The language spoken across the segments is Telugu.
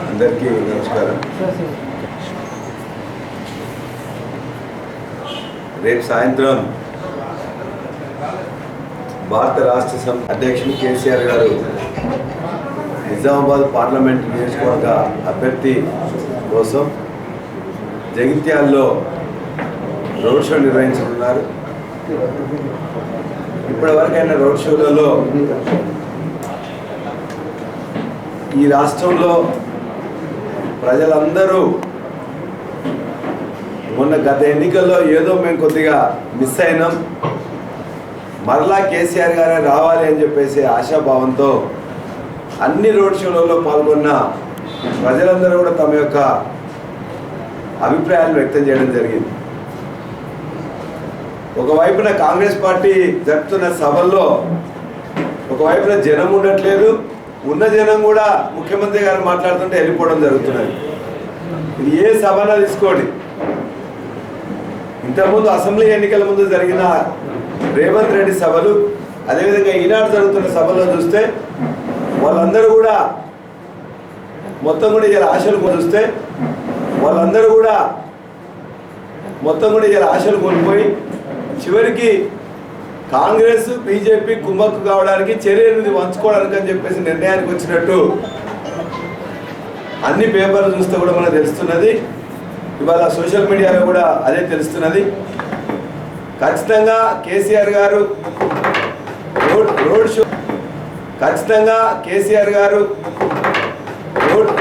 అందరికీ నమస్కారం. రేపు సాయంత్రం భారత రాష్ట్ర సమితి అధ్యక్షులు కేసీఆర్ గారు నిజామాబాద్ పార్లమెంట్ నియోజకవర్గ అభ్యర్థి కోసం జగిత్యాల్లో రోడ్ షో నిర్వహించుకున్నారు. ఇప్పటివరకైనా రోడ్ షోలలో ఈ రాష్ట్రంలో ప్రజలందరూ మొన్న గత ఎన్నికల్లో ఏదో మేము కొద్దిగా మిస్ అయినాం, మరలా కేసీఆర్ గారే రావాలి అని చెప్పేసి ఆశాభావంతో అన్ని రోడ్ షోలలో పాల్గొన్న ప్రజలందరూ కూడా తమ యొక్క అభిప్రాయాలు వ్యక్తం చేయడం జరిగింది. ఒకవైపున కాంగ్రెస్ పార్టీ జరుపుతున్న సభల్లో ఒకవైపున జనం ఉండట్లేదు, ఉన్న జనం కూడా ముఖ్యమంత్రి గారు మాట్లాడుతుంటే వెళ్ళిపోవడం జరుగుతున్నది. ఇది ఏ సభనా తీసుకోండి, ఇంతకుముందు అసెంబ్లీ ఎన్నికల ముందు జరిగిన రేవంత్ రెడ్డి సభలు, అదేవిధంగా ఈనాడు జరుగుతున్న సభలో చూస్తే వాళ్ళందరూ కూడా మొత్తం కూడా ఇలా ఆశలు చూస్తే వాళ్ళందరూ కూడా మొత్తం కూడా ఇలా ఆశలు కోల్పోయి చివరికి కాంగ్రెస్ బీజేపీ కుమ్మక్కు కావడానికి చర్యలు వంచుకోవడానికి అని చెప్పేసి నిర్ణయానికి వచ్చినట్టు అన్ని పేపర్లు చూస్తే కూడా మనకు తెలుస్తున్నది. ఇవాళ సోషల్ మీడియాలో కూడా అదే తెలుస్తున్నది. ఖచ్చితంగా కేసీఆర్ గారు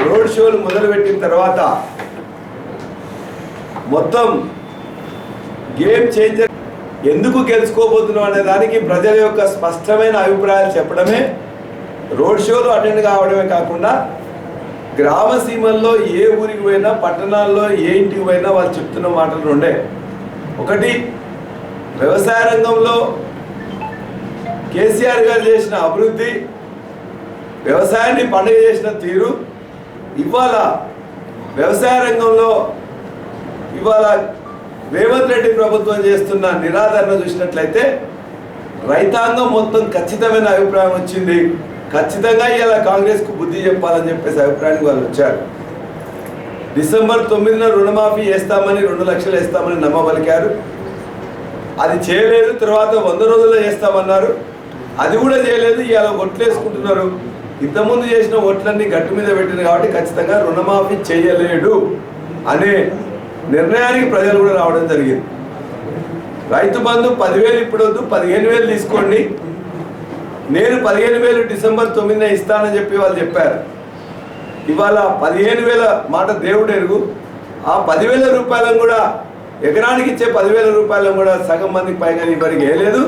రోడ్ షోలు మొదలుపెట్టిన తర్వాత మొత్తం గేమ్ చేంజర్ ఎందుకు గెలుచుకోబోతున్నాం అనే దానికి ప్రజల యొక్క స్పష్టమైన అభిప్రాయాలు చెప్పడమే, రోడ్ షోలు అటెండ్ కావడమే కాకుండా గ్రామ సీమల్లో ఏ ఊరికి పోయినా పట్టణాల్లో ఏ ఇంటికి పోయినా వాళ్ళు చెప్తున్న మాటలు ఉండే. ఒకటి, వ్యవసాయ రంగంలో కేసీఆర్ గారు చేసిన అభివృద్ధి, వ్యవసాయాన్ని పండుగ చేసిన తీరు, ఇవాళ వ్యవసాయ రంగంలో ఇవాళ రేవంత్ రెడ్డి ప్రభుత్వం చేస్తున్న నిరాదరణ చూసినట్లయితే రైతాంగం మొత్తం ఖచ్చితమైన అభిప్రాయం వచ్చింది. ఖచ్చితంగా ఇలా కాంగ్రెస్కు బుద్ధి చెప్పాలని చెప్పేసి అభిప్రాయానికి వాళ్ళు వచ్చారు. డిసెంబర్ 9న రుణమాఫీ వేస్తామని 2 లక్షలు వేస్తామని నమ్మబలికారు, అది చేయలేదు. తర్వాత 100 రోజుల్లో చేస్తామన్నారు, అది కూడా చేయలేదు. ఇవాళ ఒట్లు వేసుకుంటున్నారు. ఇంతకుముందు చేసిన ఓట్లన్నీ గట్టు మీద పెట్టింది కాబట్టి ఖచ్చితంగా రుణమాఫీ చేయలేడు అనే నిర్ణయానికి ప్రజలు కూడా రావడం జరిగింది. రైతు బంధు 10,000 ఇప్పుడు వద్దు, 15,000 తీసుకోండి, నేను 15,000 డిసెంబర్ 9న ఇస్తానని చెప్పి వాళ్ళు చెప్పారు. ఇవాళ 15,000 మాట దేవుడు ఎరుగు. ఆ 10,000 రూపాయలను కూడా ఎకరానికి ఇచ్చే 10,000 రూపాయలను కూడా సగం మందికి పైగా ఇప్పటికి వేయలేదు.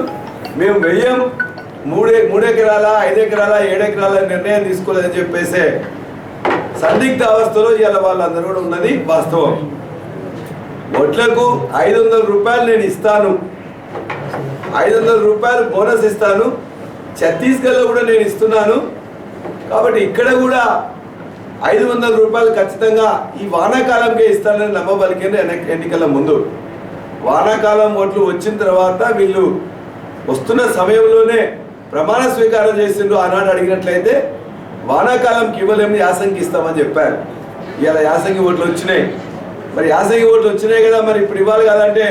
మేము వెయ్యం, 3 ఎకరాల 5 ఎకరాల 7 ఎకరాల నిర్ణయం తీసుకోలేదని చెప్పేసి సందిగ్ధ అవస్థలో ఇవాళ వాళ్ళందరూ కూడా ఉన్నది వాస్తవం. ఒట్లకు 500 రూపాయలు నేను ఇస్తాను, 500 రూపాయలు బోనస్ ఇస్తాను, ఛత్తీస్గఢ్లో కూడా నేను ఇస్తున్నాను. కాబట్టి ఇక్కడ కూడా 500 రూపాయలు ఖచ్చితంగా ఈ వానాకాలంకే ఇస్తానని నమ్మబలికింది ఎన్నికల ముందు. వానాకాలం ఓట్లు వచ్చిన తర్వాత వీళ్ళు వస్తున్న సమయంలోనే ప్రమాణ స్వీకారం చేసిండ్రు. ఆనాడు అడిగినట్లయితే వానాకాలంకి ఇవ్వలేము, యాసంగి ఇస్తామని చెప్పారు. ఇవాళ యాసంగి ఓట్లు వచ్చినాయి. మరి యాసంగి ఓట్లు వచ్చినాయి కదా, మరి ఇప్పుడు ఇవ్వాలి కదంటే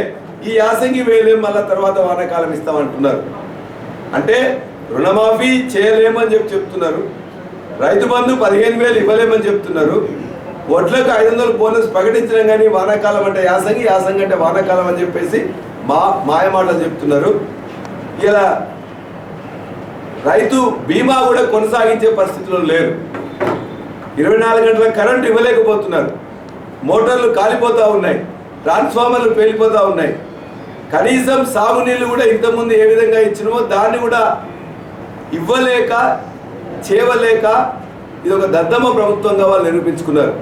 ఈ యాసంగి వేయలేము, మళ్ళీ తర్వాత వానాకాలం ఇస్తామంటున్నారు. అంటే రుణమాఫీ చేయలేమని చెప్తున్నారు, రైతు బంధు 15,000 ఇవ్వలేమని చెప్తున్నారు, ఓట్లకు 500 బోనస్ ప్రకటించడం కానీ వానాకాలం అంటే యాసంగి, యాసంగి అంటే వానాకాలం అని చెప్పేసి మాయమాటలు చెప్తున్నారు. ఇలా రైతు బీమా కూడా కొనసాగించే పరిస్థితుల్లో లేరు. 24 గంటల కరెంటు ఇవ్వలేకపోతున్నారు, మోటార్లు కాలిపోతూ ఉన్నాయి, ట్రాన్స్ఫార్మర్లు పేలిపోతూ ఉన్నాయి. కనీసం సాగునీళ్ళు కూడా ఇంతకుముందు ఏ విధంగా ఇచ్చినామో దాన్ని కూడా ఇవ్వలేక చేయలేక ఇది ఒక దద్దమ్మ ప్రభుత్వంగా వాళ్ళు నిరూపించుకున్నారు.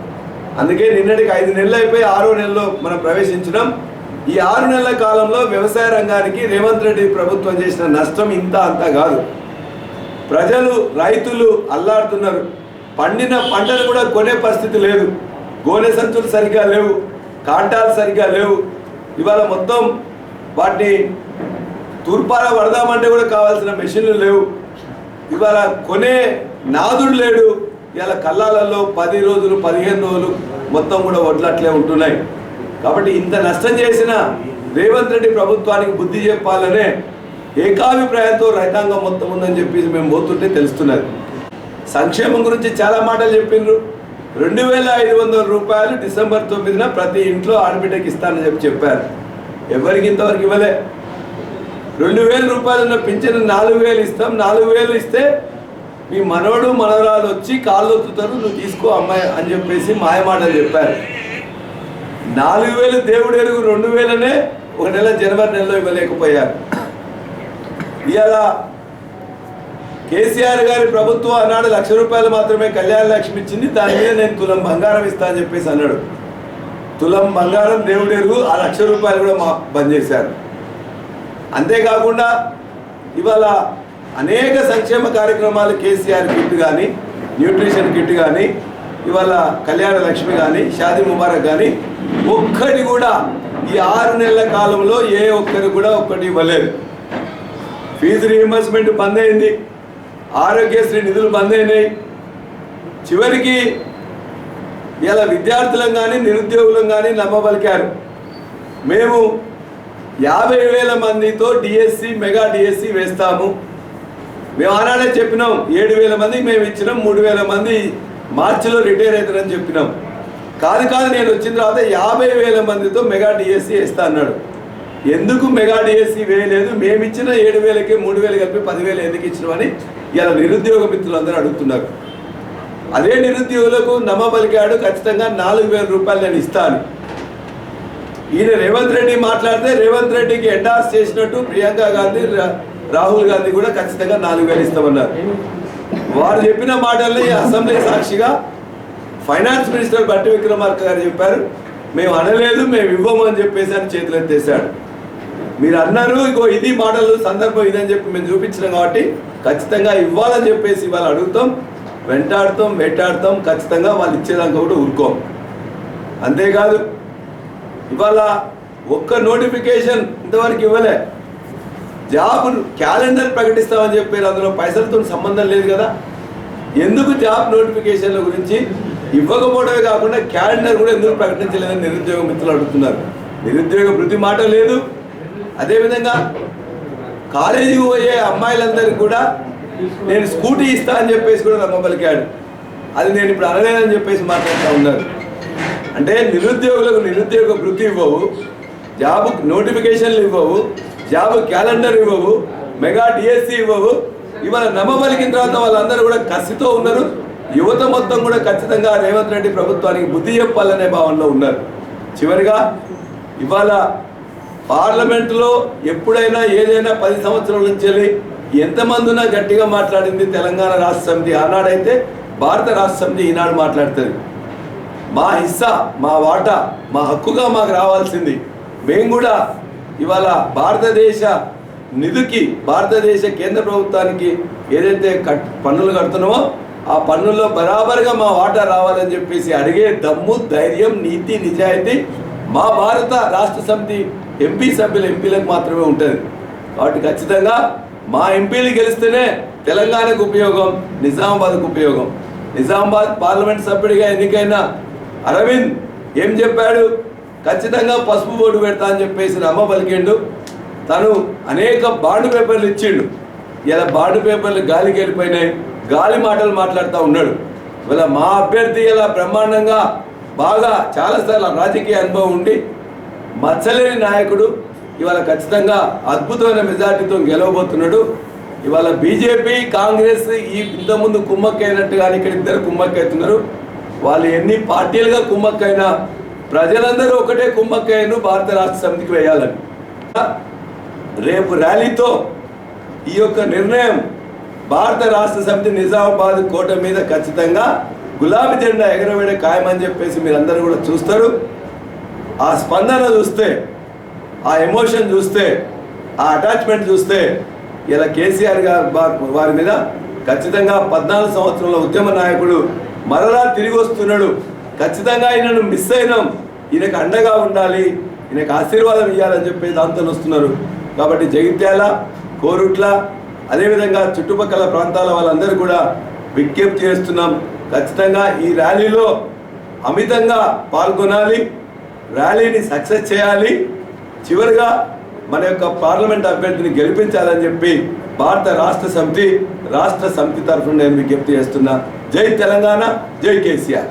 అందుకే నిన్నటికి 5 నెలలు అయిపోయి 6వ నెలలో మనం ప్రవేశించడం. ఈ 6 నెలల కాలంలో వ్యవసాయ రంగానికి రేవంత్ రెడ్డి ప్రభుత్వం చేసిన నష్టం ఇంత అంతా కాదు. ప్రజలు రైతులు అల్లాడుతున్నారు. పండిన పంటను కూడా కొనే పరిస్థితి లేదు. గోనె సంచులు సరిగ్గా లేవు, కాంటాలు సరిగ్గా లేవు. ఇవాళ మొత్తం వాటిని తూర్పార పడదామంటే కూడా కావాల్సిన మెషిన్లు లేవు. ఇవాళ కొనే నాదుడు లేడు. ఇవాళ కల్లాలలో 10 రోజులు 15 రోజులు మొత్తం కూడా వడ్లట్లే ఉంటున్నాయి. కాబట్టి ఇంత నష్టం చేసిన రేవంత్ రెడ్డి ప్రభుత్వానికి బుద్ధి చెప్పాలనే ఏకాభిప్రాయంతో రైతాంగం మొత్తం ఉందని చెప్పేసి మేము పోతుంటే తెలుస్తున్నది. సంక్షేమం గురించి చాలా మాటలు చెప్పిండ్రు. 2500 రూపాయలు డిసెంబర్ 9న ప్రతి ఇంట్లో ఆడబిడ్డకి ఇస్తానని చెప్పారు. ఎవరికి ఇంతవరకు ఇవ్వలే. 2000 రూపాయలు ఉన్న పింఛను 4000 ఇస్తాం. 4000 ఇస్తే మీ మనవడు మనవరాలు వచ్చి కాళ్ళు ఒత్తుతారు, నువ్వు తీసుకో అమ్మాయి అని చెప్పేసి మాయమాటలు చెప్పారు. 4000 దేవుడు ఎరుగు 2000నే ఒక నెల జనవరి నెలలో ఇవ్వలేకపోయారు. ఇవాళ కేసీఆర్ గారి ప్రభుత్వం అన్నాడు 1,00,000 రూపాయలు మాత్రమే కళ్యాణ లక్ష్మి ఇచ్చింది, దాని మీద నేను తులం బంగారం ఇస్తా అని చెప్పేసి అన్నాడు. తులం బంగారం దేవుడు ఎరుగు ఆ 1,00,000 రూపాయలు కూడా బంద్ చేశారు. అంతేకాకుండా ఇవాళ అనేక సంక్షేమ కార్యక్రమాలు కేసీఆర్ కిట్ కానీ, న్యూట్రిషన్ కిట్ కానీ, ఇవాళ కళ్యాణ లక్ష్మి కానీ, షాదీ ముబారక్ కానీ ఒక్కటి కూడా ఈ 6 నెలల కాలంలో ఏ ఒక్కరు కూడా ఒక్కటి ఇవ్వలేదు. ఫీజు రీయింబర్స్మెంట్ బంద్ అయింది, ఆరోగ్యశ్రీ నిధులు బంద్ అయినాయి. చివరికి ఇలా విద్యార్థులం కానీ నిరుద్యోగులం కానీ నమ్మబలికారు. మేము 50,000 మందితో డిఎస్సి మెగా డిఎస్సి వేస్తాము. మేము ఆనాడే చెప్పినాం 7,000 మందికి మేము ఇచ్చినాం, 3,000 మంది మార్చిలో రిటైర్ అవుతారని చెప్పినాం. కాదు నేను వచ్చిన తర్వాత 50,000 మందితో మెగా డిఎస్సి వేస్తా అన్నాడు. ఎందుకు మెగా డిఎస్సి వేయలేదు? మేము ఇచ్చిన 7,000కి 3,000 కలిపి 10,000 ఎందుకు ఇచ్చినామని ఇలా నిరుద్యోగ మిత్రులందరూ అడుగుతున్నారు. అదే నిరుద్యోగులకు నమ్మబలికాడు ఖచ్చితంగా 4,000 రూపాయలు నేను ఇస్తాను. ఈయన రేవంత్ రెడ్డి మాట్లాడితే రేవంత్ రెడ్డికి ఎండార్స్ చేసినట్టు ప్రియాంక గాంధీ రాహుల్ గాంధీ కూడా ఖచ్చితంగా 4,000 ఇస్తామన్నారు. వారు చెప్పిన మాటల్ని అసెంబ్లీ సాక్షిగా ఫైనాన్స్ మినిస్టర్ బట్టి విక్రమార్క గారు చెప్పారు, మేము అనలేదు, మేము ఇవ్వము అని చెప్పేసి అని చేతులు ఎత్తేసాడు. మీరు అన్నారు ఇగో ఇది మాటలు సందర్భం ఇదని చెప్పి మేము చూపించినాం కాబట్టి ఖచ్చితంగా ఇవ్వాలని చెప్పేసి ఇవాళ అడుగుతాం, వెంటాడుతాం, వేటాడుతాం, ఖచ్చితంగా వాళ్ళు ఇచ్చేదాకా కూడా ఊరుకోం. అంతేకాదు ఇవాళ ఒక్క నోటిఫికేషన్ ఇంతవరకు ఇవ్వలే. జాబ్ క్యాలెండర్ ప్రకటిస్తామని చెప్పారు, అందులో పైసలతో సంబంధం లేదు కదా. ఎందుకు జాబ్ నోటిఫికేషన్ల గురించి ఇవ్వకపోవడమే కాకుండా క్యాలెండర్ కూడా ఎందుకు ప్రకటించలేదని నిరుద్యోగ మిత్రులు అడుగుతున్నారు. నిరుద్యోగ వృత్తి మాట లేదు. అదేవిధంగా కాలేజీకి పోయే అమ్మాయిలందరికీ కూడా నేను స్కూటీ ఇస్తా అని చెప్పేసి కూడా నమ్మబలికాడు. అది నేను ఇప్పుడు అనలేదని చెప్పేసి మాట్లాడుతూ ఉన్నారు. అంటే నిరుద్యోగులకు నిరుద్యోగ వృత్తి ఇవ్వవు, జాబ్ నోటిఫికేషన్లు ఇవ్వవు, జాబ్ క్యాలెండర్ ఇవ్వవు, మెగా డిఎస్సి ఇవ్వవు. ఇవాళ నమ్మబలికిన తర్వాత వాళ్ళందరూ కూడా కసితో ఉన్నారు. యువత మొత్తం కూడా ఖచ్చితంగా రేవంత్ రెడ్డి ప్రభుత్వానికి బుద్ధి చెప్పాలనే భావనలో ఉన్నారు. చివరిగా ఇవాళ పార్లమెంటులో ఎప్పుడైనా ఏదైనా 10 సంవత్సరాల నుంచి వెళ్ళి ఎంతమంది ఉన్నా గట్టిగా మాట్లాడింది తెలంగాణ రాష్ట్ర సమితి. ఆనాడైతే భారత రాష్ట్ర సమితి ఈనాడు మాట్లాడుతుంది. మా హిస్సా, మా వాటా, మా హక్కుగా మాకు రావాల్సింది. మేము కూడా ఇవాళ భారతదేశ నిధికి, భారతదేశ కేంద్ర ప్రభుత్వానికి ఏదైతే పన్నులు కడుతున్నామో ఆ పన్నుల్లో బరాబరుగా మా వాటా రావాలని చెప్పేసి అడిగే దమ్ము, ధైర్యం, నీతి, నిజాయితీ మా భారత రాష్ట్ర సమితి ఎంపీ సభ్యులు ఎంపీలకు మాత్రమే ఉంటుంది. కాబట్టి ఖచ్చితంగా మా ఎంపీలు గెలిస్తేనే తెలంగాణకు ఉపయోగం, నిజామాబాద్కు ఉపయోగం. నిజామాబాద్ పార్లమెంట్ సభ్యుడిగా ఎన్నికైన అరవింద్ ఏం చెప్పాడు? ఖచ్చితంగా పసుపు బోర్డు పెడతా అని చెప్పేసి నమ్మ పలికిండు. తను అనేక బాండ్ పేపర్లు ఇచ్చిండు. ఇలా బాండ్ పేపర్లు గాలికి వెళ్ళిపోయినాయి, గాలి మాటలు మాట్లాడుతూ ఉన్నాడు. ఇలా మా అభ్యర్థి ఇలా బ్రహ్మాండంగా బాగా చాలాసార్లు రాజకీయ అనుభవం ఉండి మచ్చలేని నాయకుడు ఇవాళ ఖచ్చితంగా అద్భుతమైన మెజార్టీతో గెలవబోతున్నాడు. ఇవాళ బీజేపీ, కాంగ్రెస్ ఇంతకుముందు కుమ్మక్కైనట్టుగానే ఇక్కడ ఇద్దరు కుమ్మక్కవుతున్నారు. వాళ్ళు ఎన్ని పార్టీలుగా కుమ్మక్కైనా ప్రజలందరూ ఒకటే కుమ్మక్కయ్యను భారత రాష్ట్ర సమితికి వేయాలని. రేపు ర్యాలీతో ఈ యొక్క నిర్ణయం భారత రాష్ట్ర సమితి నిజామాబాద్ కోట మీద ఖచ్చితంగా గులాబీ జెండా ఎగరవేయడం ఖాయమని చెప్పేసి మీరందరూ కూడా చూస్తారు. ఆ స్పందన చూస్తే, ఆ ఎమోషన్ చూస్తే, ఆ అటాచ్మెంట్ చూస్తే ఇలా కేసీఆర్ గారు వారి మీద ఖచ్చితంగా 14 సంవత్సరాల ఉద్యమ నాయకుడు మరలా తిరిగి వస్తున్నాడు. ఖచ్చితంగా ఈయనను మిస్ అయినాం, ఈయనకు అండగా ఉండాలి, ఈయనకు ఆశీర్వాదం ఇవ్వాలని చెప్పి దాంతో వస్తున్నారు. కాబట్టి జగిత్యాల, కోరుట్ల, అదేవిధంగా చుట్టుపక్కల ప్రాంతాల వాళ్ళందరూ కూడా విజ్ఞప్తి చేస్తున్నాం, ఖచ్చితంగా ఈ ర్యాలీలో అమితంగా పాల్గొనాలి, ర్యాలీని సక్సెస్ చేయాలి, చివరిగా మన యొక్క పార్లమెంట్ అభ్యర్థిని గెలిపించాలని చెప్పి భారత రాష్ట్ర సమితి తరఫున నేను విజ్ఞప్తి చేస్తున్నా. జై తెలంగాణ, జై కేసీఆర్.